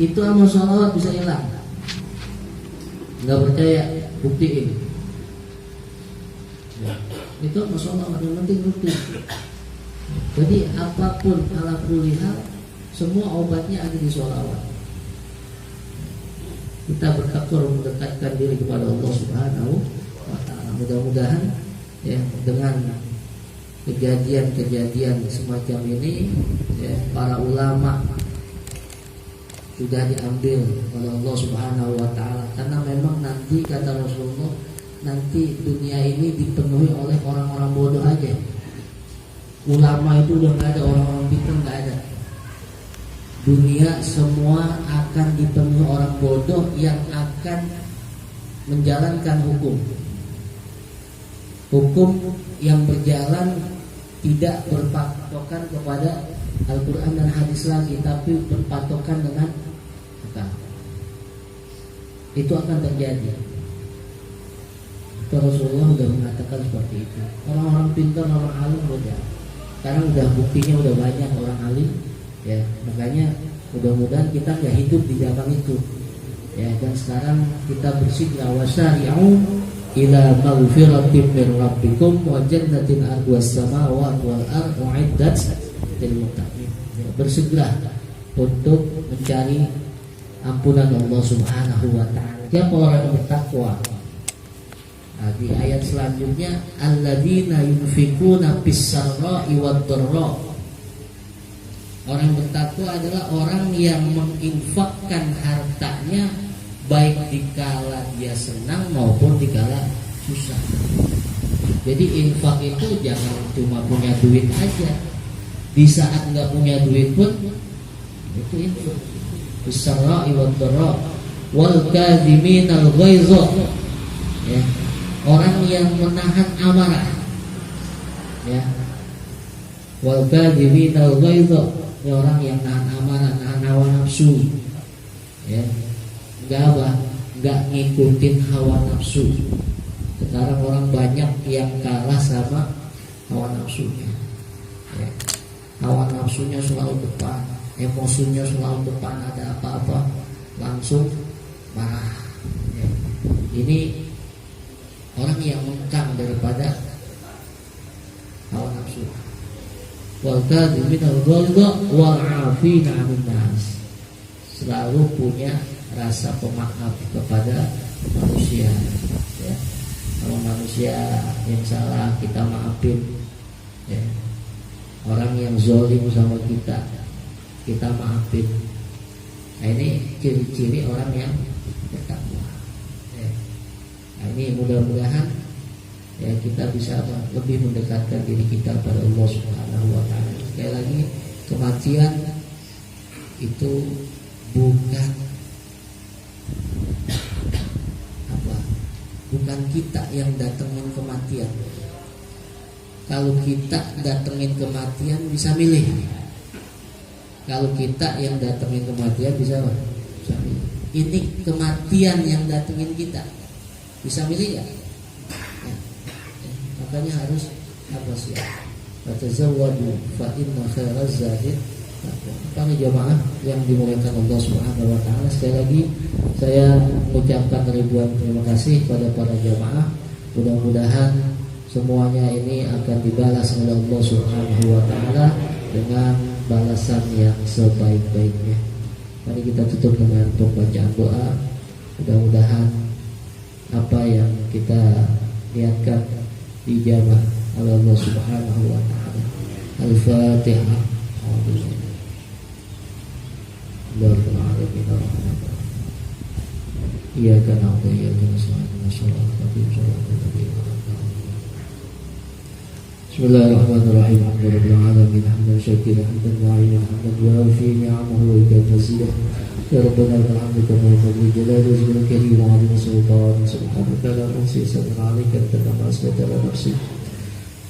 itu sama sholawat bisa hilang. Nggak percaya, buktiin. Ya, itu sama sholawat, yang penting bukti. Jadi apapun ala kulli hal, semua obatnya ada di sholawat. Kita bertakwa mendekatkan diri kepada Allah Subhanahu wa Ta'ala. Mudah-mudahan ya, dengan kejadian-kejadian semacam ini, ya, para ulama sudah diambil oleh Allah Subhanahu wa Ta'ala. Karena memang nanti kata Rasulullah, nanti dunia ini dipenuhi oleh orang-orang bodoh aja. Ulama itu udah nggak ada, orang-orang pintar nggak ada. Dunia semua akan dipenuhi orang bodoh yang akan menjalankan hukum yang berjalan tidak berpatokan kepada Al-Quran dan hadis lagi, tapi berpatokan dengan akal. Itu akan terjadi. Rasulullah sudah mengatakan seperti itu. Orang-orang pintar, orang alim udah. Sekarang udah buktinya udah banyak orang alim, ya. Makanya mudah-mudahan kita nggak hidup di zaman itu, ya. Dan sekarang kita bersihlah wasari'u ila maghfiratin min rabbikum wa jannatin arduas samawati wal ardu uiddat lil muttaqin. Bersegera untuk mencari ampunan Allah Subhanahu wa Ta'ala. Siapa orang yang bertakwa? Nah, di ayat selanjutnya, alladzina yunfikuna fis-sarra'i wad-dharra. Orang yang bertakwa adalah orang yang menginfakkan hartanya baik dikala dia senang maupun dikala susah. Jadi infak itu jangan cuma punya duit aja. Di saat nggak punya duit pun itu infak. Bis-sarra'i wad-dharra wal kadhiminal ghaidha. Ya. Orang yang menahan amarah, ya. Wal kadhiminal ghaidha, orang yang nahan amarah, nahan hawa nafsu, ya. Enggak ngikutin hawa nafsu. Sekarang orang banyak yang kalah sama hawa nafsunya, ya. Hawa nafsunya selalu depan, emosinya selalu depan, ada apa-apa langsung marah, ya. Ini orang yang mengkang daripada hawa nafsu. Wal kadhiminal ghaidha wal 'afina 'anil nas. Selalu punya rasa pemaaf kepada manusia, ya. Kalau manusia yang salah kita maafin, ya. Orang yang zalim sama kita maafin. Nah, ini ciri-ciri orang yang bertakwa, ya. Nah, ini mudah-mudahan ya kita bisa lebih mendekatkan diri kita pada Allah Subhanahu wa Ta'ala. Sekali lagi, kematian itu bukan kita yang datengin kematian. Kalau kita datengin kematian bisa milih. Kalau kita yang datengin kematian bisa milih. Ini kematian yang datengin kita, bisa milih ya? Makanya harus apa sih? Fatazawwadu fa inna khairaz zadi. Para jamaah yang dimuliakan Allah Subhanahu wa Ta'ala, sekali lagi saya mengucapkan ribuan terima kasih kepada para jamaah. Mudah-mudahan semuanya ini akan dibalas oleh Allah Subhanahu wa Ta'ala dengan balasan yang sebaik-baiknya. Mari kita tutup dengan pembacaan doa. Mudah-mudahan apa yang kita niatkan dijabah oleh Allah Subhanahu wa taala. Al-Fatihah. Iyyaka na'budu wa iyyaka nasta'in. Bismillahirrahmanirrahim. Alhamdulillahirabbil alamin. Hamdan syakiran, hamdan mu'inan, hamdan yuwafi ni'amahu wa yukafi mazidah. Ya Rabbana lakal hamdu kama yanbaghi li jalali wajhikal karim wa 'azimi sultanik. Subhanaka la nuhsi sana'an 'alaika anta kama asnayta 'ala nafsik.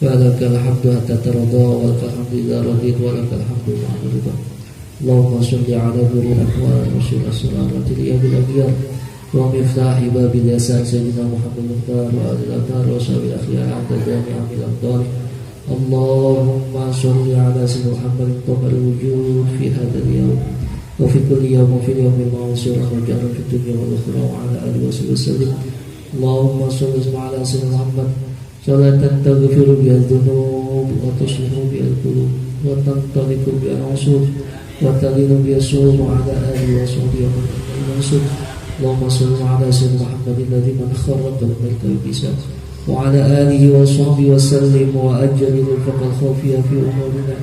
Ya lakal hamdu hatta tarda wa lakal hamdu idza radita wa lakal hamdu ba'da ridha. Allahumma shalli 'ala nuril anwar wa sirri asraratil iyadil aghyar wa miftahi babil yasan sayyidina Muhammad muhtar wa alil athar wa sahbihi akhyar 'abda jami'a bil aqdar. Allahumma shalli 'ala sayyidina Muhammad qamar wujud fi hadzal yawm wa fi kulli yawm wa fi yawmin ma'sur wa jara fi dunya wal akhirah wa 'ala alihi wa sallam. Allahumma shalli 'ala sayyidina Muhammad salatan taghfiru biha dzunub wa tashfi'u biha al-qulub wa tantaliqu biha al-'usur wa talinu biha as-sur wa 'ala alihi wa sahbihi wa sallam. Allahumma shalli 'ala sayyidina Muhammadin alladhi man kharraja min al-kaysa wa 'ala alihi wa sahbihi wa sallim wa ajril faqal khafiya fi umurina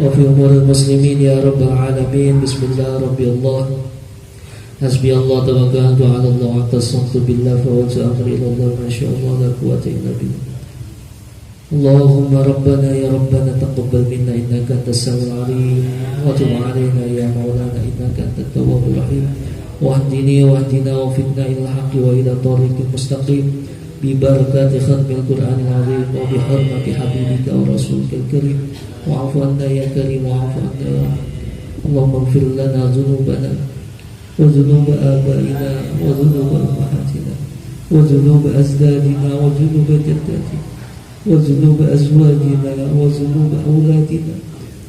wa fi umuril muslimin ya rabbal alamin. Bismillah rabbi Allah hasbi Allah tawakkaltu 'ala Allah wa tasammtu billah fa wajhu amri ila Allah ma syaa Allah la quwwata illa billah. Allahumma rabbana ya rabbana taqabbal minna innaka antas samiul 'alim wa tub 'alaina ya maulana innaka antat tawwabur rahim. Wahdini wahdina wa fitna ila haqqi wa ila tariqil mustaqim bi barakati khatmil Qur'anil 'azim wa bi hurmati habibika wa rasulikal karim wa'fu anna ya karim wa'fu anna ya Allahumma ighfir lana dhunubana wa dhunuba abaina wa dhunuba ummahatina wa dhunuba azdadina wa dhunuba jaddatina wa dhunuba azwajina wa dhunuba awladina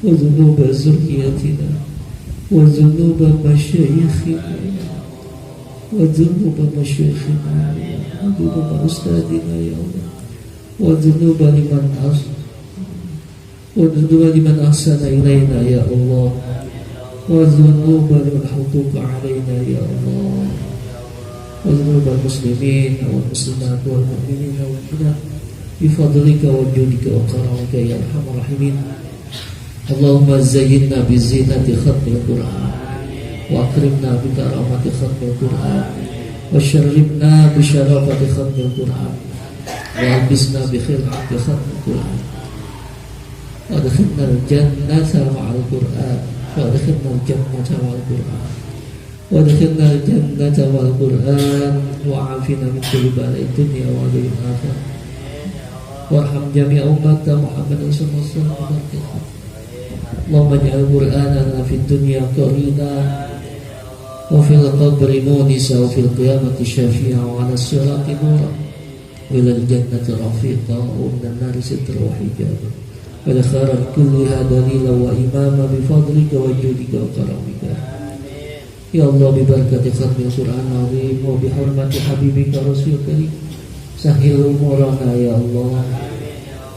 wa dhunuba zurriyatina wa dhunuba masyayikhina وذنوب مشايخنا وذنوب أستاذنا يا الله وذنوب لمن أحسن إلينا يا الله وذنوب لمن حقوق علينا يا الله وذنوب المسلمين والمسلمات والمؤمنين والمؤمنات بفضلك وجودك وكرمك يا أرحم الراحمين. اللهم زينا بزينة ختم القرآن وأكرمنا بكرامة ختم القرآن وشربنا بشرافة ختم القرآن وألبسنا بخلعة ختم القرآن وأدخلنا الجنة مع القرآن وأدخلنا الجنة مع القرآن وأدخلنا الجنة مع القرآن وعافنا من كل بلاء الدنيا وعذاب الآخرة وارحم جميع أمة محمد صلى الله عليه وسلم. اللهم اجعل قرآننا في الدنيا قرينا وفي القبر مونسا وفي القيامة شفيعا وعلى الصراط نورا وإلى الجنة رفيقا ومن النار سترا وحجابا ولخير كلها دليلا وإماما بفضلك وجودك وكرمك يا الله. ببركة ختم القرآن العظيم وبحرمة حبيبك رسول الكريم سهل أمورنا يا الله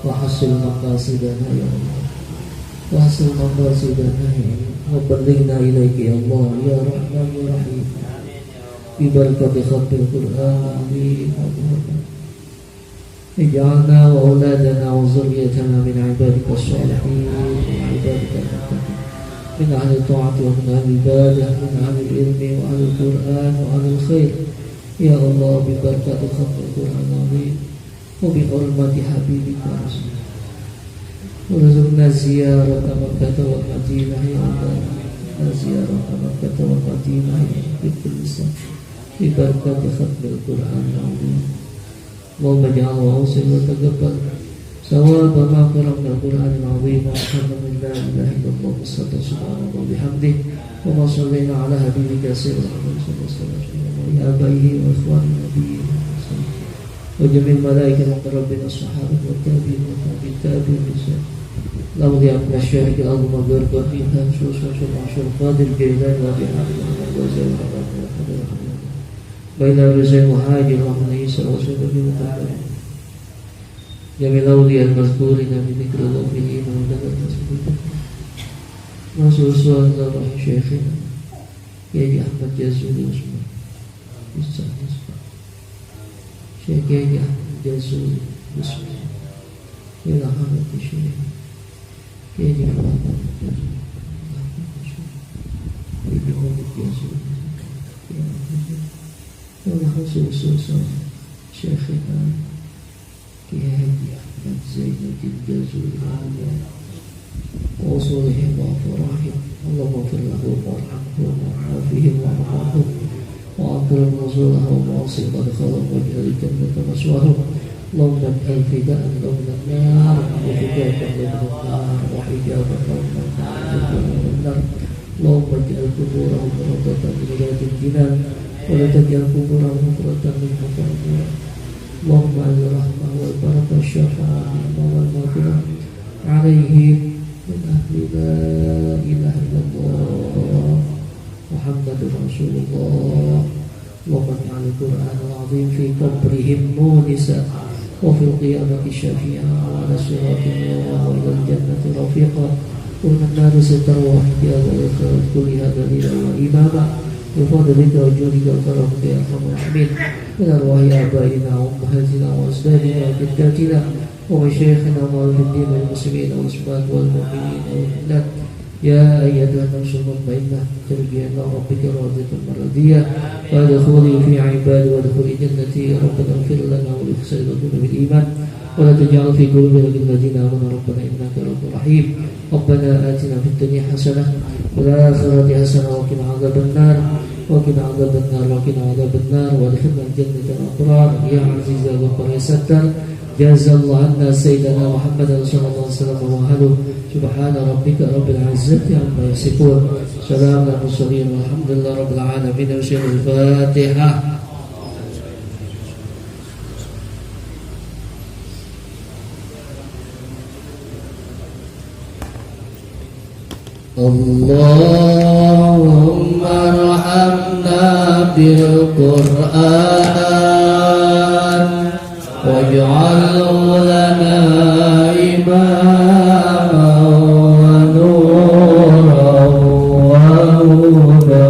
وحصل مقاصدنا يا الله وحصل مقاصدنا وبلغنا إليك يا الله يا رحمن يا رحيم. ببركة ختم القرآن العظيم اجعلنا وأولادنا وذريتنا من عبادك الصالحين وعبادك المتقين من أهل الطاعة ومن أهل العبادة من أهل العلم وأهل القرآن وأهل الخير يا الله. ببركة ختم القرآن العظيم وبحرمة حبيبك رسولك ورزقنا زيارة مكة والمدينة يا الله. زيارة مكة والمدينة في كل سنة ببركة ختم القرآن العظيم. اللهم اجعله واوصل وتقبل ثواب ما قرأنا القرآن العظيم وأحسن من لا إله إلا الله والصلاة سبحان الله وبحمده وما صلينا على حبيبك سيدنا محمد صلى الله عليه وسلم وآبائه وإخوان النبيين وجميع الملائكة المقربين الصحابة والتابعين والتابعين لوضع من الشرك الأرض مبارك فيها شوش وشمعش القادر جيلان وبحمد وزير بين الرزق وحاجر ومن عيسى وسلم ومحمد جميع الأولياء المذكورين بذكر الله فيهم وذكر المسجد وصوصوا الله شيخنا يا أحمد جزولي واسمه شيخ يا أحمد جزولي واسمه إلى حضرة الشيخ يجب خصوصا شيخنا كهدي أحمد زينة الجزول وصولهم وفرحهم اللهم اغفر له وارحمه وعافهم وارحمه وأكرم نزولهم وأوصل مدخلهم واجعل الجنة مثواهم اللهم اجعل فداء لهم من النار وفداء لهم من النار وحجابا لهم من النار اللهم اجعل قبورهم روضة من رياض الجنان ولا تجعل قبورهم حفرة من حفر النار اللهم اجعل الرحمة والبركة والشفاعة والمغفرة عليهم من أهل لا إله إلا الله محمد رسول الله اللهم اجعل القرآن العظيم في قبرهم مونسا وفي القيامة شفيعا وعلى الصراط نورا وإلى الجنة رفيقا ومن النار سترا وحجابا والخيرات كلها دليلا وإماما بفضلك وجودك وكرمك يا أرحم الراحمين من أرواح آبائنا وأمهاتنا وأجدادنا وجداتنا ومشايخنا ومعلمين المسلمين والمسلمات والمؤمنين والمؤمنات يا أيها النفس المطمئنة ترجي إلى ربك راضية مرضية وادخلي في عبادي وادخلي جنتي ربنا اغفر لنا ولإخواننا بالإيمان ولا تجعل في قلوبنا الذين آمنوا ربنا إنك رؤوف رحيم ربنا آتنا في الدنيا حسنة وفي الآخرة حسنة وقنا عذاب النار وقنا عذاب النار وقنا عذاب النار وادخلنا الجنة الأبرار يا عزيز يا غفار يا ستار جزا الله عنا سيدنا محمد صلى الله عليه وسلم وأهله سبحان ربك رب العزة عما يصفون سلام على المرسلين والحمد لله رب العالمين وسير الفاتحة. اللهم ارحمنا بالقرآن واجعله لنا إماما ونورا وهدى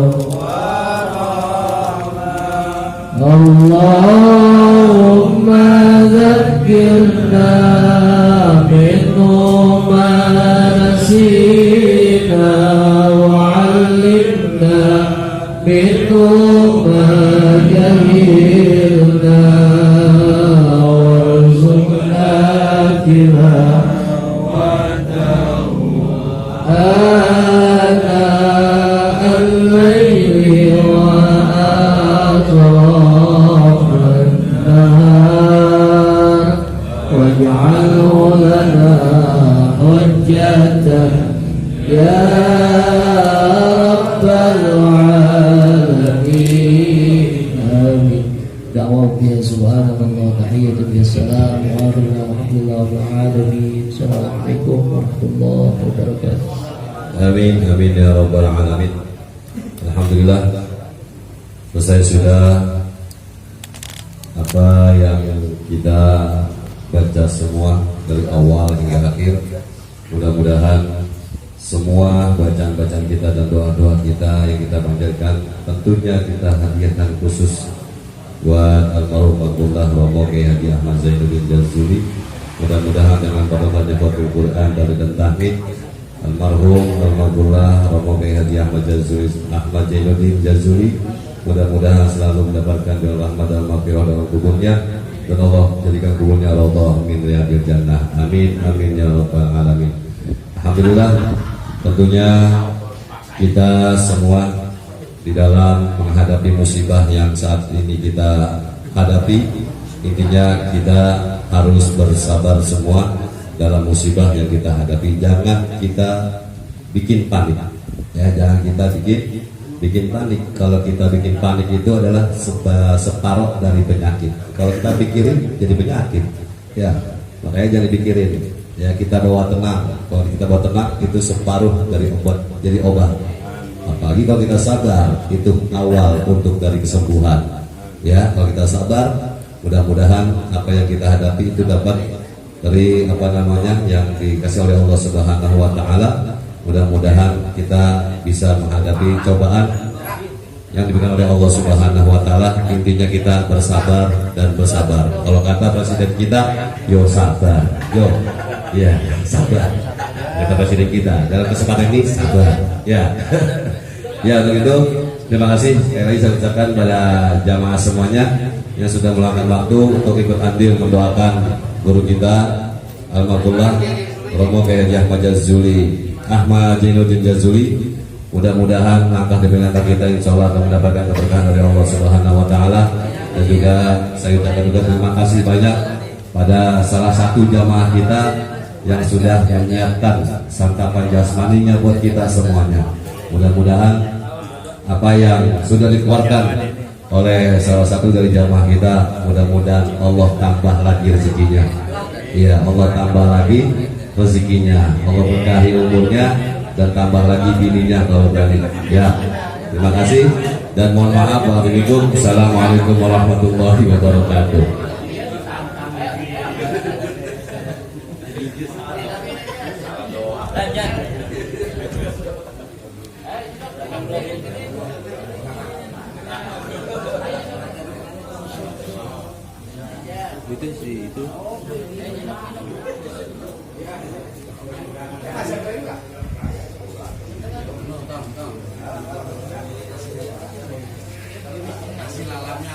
اللهم ذكرنا منه ما نسينا وعلمنا منه ما جهلنا وارزقنا تلاوته آناء الليل وآطراف النهار واجعله لنا حجة يا رب العالمين آمين. دعوة سبحان الله تحية السلام وآخرنا والحمد لله رب العالمين. السلام عليكم ورحمة الله وبركاته. Amin, amin ya rabbal alamin. Alhamdulillah, selesai sudah apa yang kita baca semua dari awal hingga akhir. Mudah-mudahan semua bacaan-bacaan kita dan doa-doa kita yang kita panjatkan tentunya kita hadiahkan khusus buat almarhum Abdullah Romo Kiai Haji Ahmad Zainuddin Jazuli. Mudah-mudahan dengan barokahnya Fathul Quran dari dan tahmid almarhum Abdullah Romo Kiai Haji Ahmad Zainuddin Jazuli mudah-mudahan selalu mendapatkan doa rahmat dan maghfirah dalam kuburnya dan Allah jadikan kuburnya raudhah min riyadil jannah. Amin amin ya rabbal alamin. Alhamdulillah, tentunya kita semua di dalam menghadapi musibah yang saat ini kita hadapi, intinya kita harus bersabar semua dalam musibah yang kita hadapi. Jangan kita bikin panik, ya, jangan kita bikin panik. Kalau kita bikin panik itu adalah separuh dari penyakit. Kalau kita pikirin jadi penyakit, ya, makanya jangan dipikirin. Ya, kita bawa tenang. Kalau kita bawa tenang itu separuh dari obat, jadi obat. Apalagi kalau kita sabar, itu awal untuk dari kesembuhan. Ya, kalau kita sabar, mudah-mudahan apa yang kita hadapi itu dapat dari yang dikasih oleh Allah Subhanahu wa taala. Mudah-mudahan kita bisa menghadapi cobaan yang diberikan oleh Allah Subhanahu wa taala. Intinya kita bersabar dan bersabar. Kalau kata presiden kita, yo sabar, yo Ya, sabar. Kata presiden kita dalam kesempatan ini sabar. Ya, ya begitu. Terima kasih. Sekali lagi saya ucapkan pada jamaah semuanya yang sudah meluangkan waktu untuk ikut andil mendoakan guru kita almarhumah Romo Kiai Ahmad Jazuli, Ahmad Jainuddin Jazuli. Mudah-mudahan langkah demi langkah kita insya Allah akan mendapatkan keberkahan dari Allah Subhanahu Wa Taala. Dan juga saya ucapkan juga terima kasih banyak pada salah satu jamaah kita yang sudah menyiapkan santapan jasmaninya buat kita semuanya. Mudah-mudahan apa yang sudah dikeluarkan oleh salah satu dari jamaah kita, mudah-mudahan Allah tambah lagi rezekinya. Iya, Allah tambah lagi rezekinya, Allah berkahi umurnya dan tambah lagi bininya kalau berani. Ya, terima kasih dan mohon maaf. Assalamualaikum warahmatullahi wabarakatuh. Itu sih itu. Kasih lalamnya